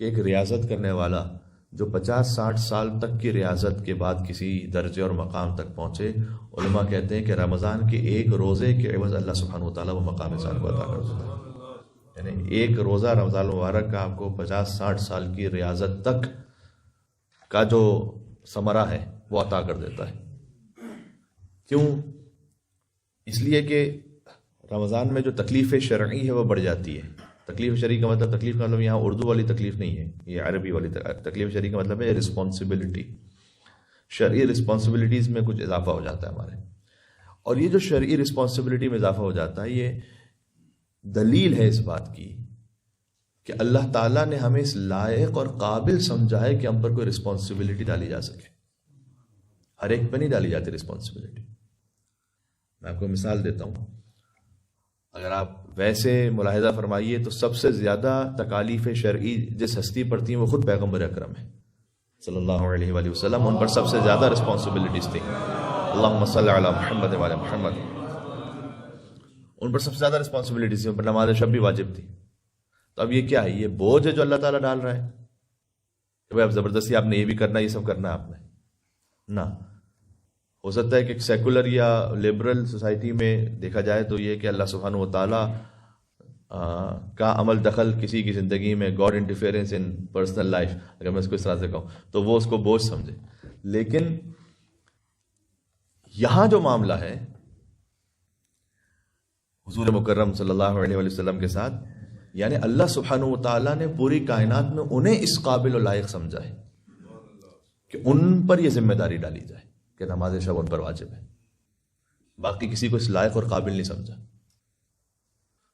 کہ ایک ریاضت کرنے والا جو 50-60 سال تک کی ریاضت کے بعد کسی درجے اور مقام تک پہنچے، علماء کہتے ہیں کہ رمضان کے ایک روزے کے عوض اللہ سبحانہ وتعالیٰ وہ مقام انسان کو عطا کر دیتا ہے۔ یعنی ایک روزہ رمضان المبارک کا آپ کو 50-60 سال کی ریاضت تک کا جو ثمرہ ہے وہ عطا کر دیتا ہے۔ کیوں؟ اس لیے کہ رمضان میں جو تکلیف شرعی ہے وہ بڑھ جاتی ہے۔ تکلیف شرعی کا مطلب، تکلیف کا مطلب یہاں اردو والی تکلیف نہیں ہے، یہ عربی والی تکلیف شرعی کا مطلب ہے رسپانسبلٹی۔ شرعی رسپانسبلٹیز میں کچھ اضافہ ہو جاتا ہے ہمارے، اور یہ جو شرعی رسپانسبلٹی میں اضافہ ہو جاتا ہے یہ دلیل ہے اس بات کی کہ اللہ تعالیٰ نے ہمیں اس لائق اور قابل سمجھا ہے کہ ہم پر کوئی رسپانسبلٹی ڈالی جا سکے۔ ہر ایک پہ نہیں ڈالی جاتی رسپانسبلٹی۔ میں آپ کو مثال دیتا ہوں، اگر آپ ویسے ملاحظہ فرمائیے تو سب سے زیادہ تکالیف شرعی جس ہستی پر تھیں وہ خود پیغمبر اکرم ہے صلی اللہ علیہ وآلہ وسلم۔ ان پر سب سے زیادہ رسپانسبلٹیز تھیں۔ اللہم صلی علی محمد وعلی محمد۔ ان پر سب سے زیادہ رسپانسبلٹیز تھیں، ان پر نماز شب بھی واجب تھی۔ تو اب یہ کیا ہے؟ یہ بوجھ ہے جو اللہ تعالیٰ ڈال رہا ہے کہ بھائی اب زبردستی آپ نے یہ بھی کرنا ہے، یہ سب کرنا ہے آپ نے؟ نہ، ہو سکتا ہے کہ سیکولر یا لبرل سوسائٹی میں دیکھا جائے تو یہ کہ اللہ سبحانہ و تعالیٰ کا عمل دخل کسی کی زندگی میں، God interference in personal life, اگر میں اس کو اس طرح سے کہوں تو وہ اس کو بوجھ سمجھے۔ لیکن یہاں جو معاملہ ہے حضور مکرم صلی اللہ علیہ وسلم کے ساتھ، یعنی اللہ سبحانہ و تعالیٰ نے پوری کائنات میں انہیں اس قابل و لائق سمجھا ہے کہ ان پر یہ ذمہ داری ڈالی جائے کہ نماز شب ان پر واجب ہے، باقی کسی کو اس لائق اور قابل نہیں سمجھا۔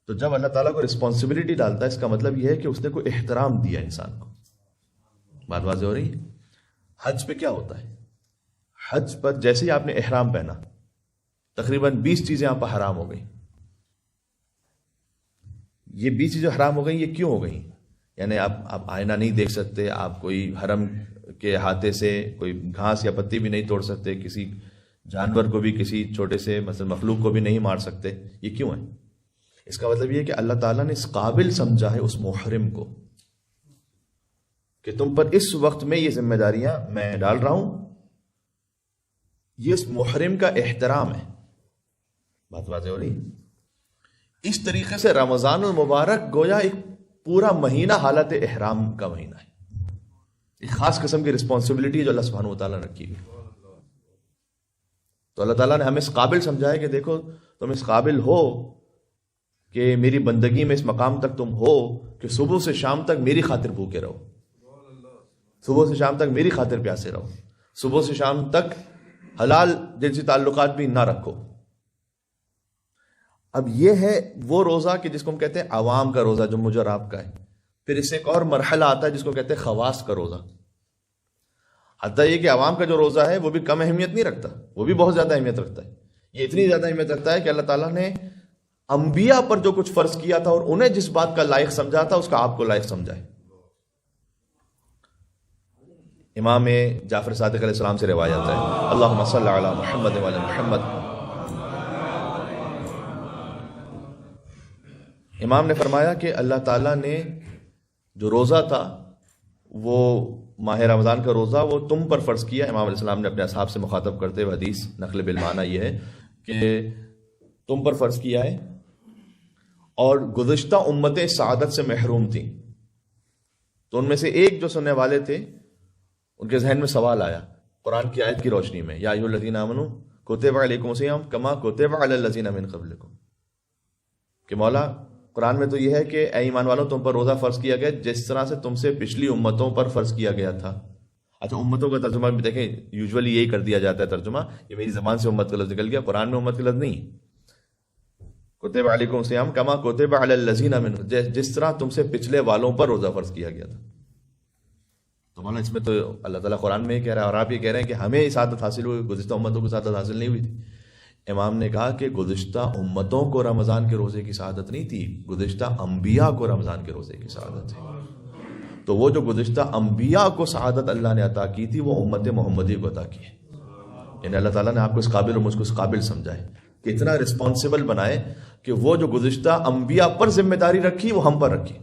تو جب اللہ تعالیٰ کو رسپانسبلٹی ڈالتا ہے اس کا مطلب یہ ہے کہ اس نے کوئی احترام دیا انسان کو۔ بات واضح ہو رہی ہے؟ حج پہ کیا ہوتا ہے؟ حج پر جیسے ہی آپ نے احرام پہنا تقریباً 20 چیزیں آپ پر حرام ہو گئیں۔ یہ 20 چیزیں حرام ہو گئیں، یہ کیوں ہو گئیں؟ یعنی آپ آئینہ نہیں دیکھ سکتے، آپ کوئی حرم کے احاطے سے کوئی گھاس یا پتی بھی نہیں توڑ سکتے، کسی جانور کو بھی، کسی چھوٹے سے مثلا مخلوق کو بھی نہیں مار سکتے۔ یہ کیوں ہے؟ اس کا مطلب یہ کہ اللہ تعالیٰ نے اس قابل سمجھا ہے اس محرم کو کہ تم پر اس وقت میں یہ ذمہ داریاں میں ڈال رہا ہوں، یہ اس محرم کا احترام ہے۔ بات واضح ہو رہی ہے؟ اس طریقے سے رمضان المبارک گویا ایک پورا مہینہ حالت احرام کا مہینہ ہے، ایک خاص قسم کی رسپانسبلٹی جو اللہ سبحانہ و تعالیٰ نے رکھی ہوئی۔ تو اللہ تعالیٰ نے ہمیں اس قابل سمجھا ہے کہ دیکھو تم اس قابل ہو کہ میری بندگی میں اس مقام تک تم ہو کہ صبح سے شام تک میری خاطر بھوکے رہو، صبح سے شام تک میری خاطر پیاسے رہو، صبح سے شام تک حلال جنسی تعلقات بھی نہ رکھو۔ اب یہ ہے وہ روزہ کہ جس کو ہم کہتے ہیں عوام کا روزہ جو مجھ اور آپ کا ہے۔ پھر اس سے ایک اور مرحلہ آتا ہے جس کو کہتے ہیں خواص کا روزہ۔ حتیٰ یہ کہ عوام کا جو روزہ ہے وہ بھی کم اہمیت نہیں رکھتا، وہ بھی بہت زیادہ اہمیت رکھتا ہے۔ یہ اتنی زیادہ اہمیت رکھتا ہے کہ اللہ تعالیٰ نے انبیاء پر جو کچھ فرض کیا تھا اور انہیں جس بات کا لائق سمجھا تھا اس کا آپ کو لائق سمجھا ہے۔ امام جعفر صادق علیہ السلام سے روایت ہے، اللہم صلی علی محمد وعلی محمد، امام نے فرمایا کہ اللہ تعالیٰ نے جو روزہ تھا وہ ماہ رمضان کا روزہ وہ تم پر فرض کیا۔ امام علیہ السلام نے اپنے اصحاب سے مخاطب کرتے ہوئے حدیث نقل بالمعنی یہ ہے کہ تم پر فرض کیا ہے، اور گزشتہ امتیں سعادت سے محروم تھیں۔ تو ان میں سے ایک جو سننے والے تھے ان کے ذہن میں سوال آیا قرآن کی آیت کی روشنی میں، یا ایھا الذین آمنوا کتب علیکم الصیام کما کتب علی الذین من قبلکم، کہ مولا قرآن میں تو یہ ہے کہ اے ایمان والوں تم پر روزہ فرض کیا گیا جس طرح سے تم سے پچھلی امتوں پر فرض کیا گیا تھا۔ اچھا، امتوں کا ترجمہ بھی دیکھیں، یوزولی یہی کر دیا جاتا ہے ترجمہ، یہ میری زبان سے امت کا لفظ نکل گیا، قرآن میں امت کا لفظ نہیں۔ کتب علیکم الصیام کما کتب علی الذین من، جس طرح تم سے پچھلے والوں پر روزہ فرض کیا گیا تھا۔ تو مولانا اس میں تو اللہ تعالیٰ قرآن میں یہ کہہ رہا ہے اور آپ یہ کہہ رہے ہیں کہ ہمیں سعادت حاصل ہوئی، گزشتہ امتوں کو سعادت حاصل نہیں ہوئی تھی۔ امام نے کہا کہ گزشتہ امتوں کو رمضان کے روزے کی سعادت نہیں تھی، گزشتہ انبیاء کو رمضان کے روزے کی سعادت تھی۔ تو وہ جو گزشتہ انبیاء کو سعادت اللہ نے عطا کی تھی وہ امت محمدی کو عطا کی ہے۔ یعنی اللہ تعالیٰ نے آپ کو اس قابل اور مجھ کو اس قابل سمجھا ہے کہ اتنا رسپانسبل بنائے کہ وہ جو گزشتہ انبیاء پر ذمہ داری رکھی وہ ہم پر رکھی۔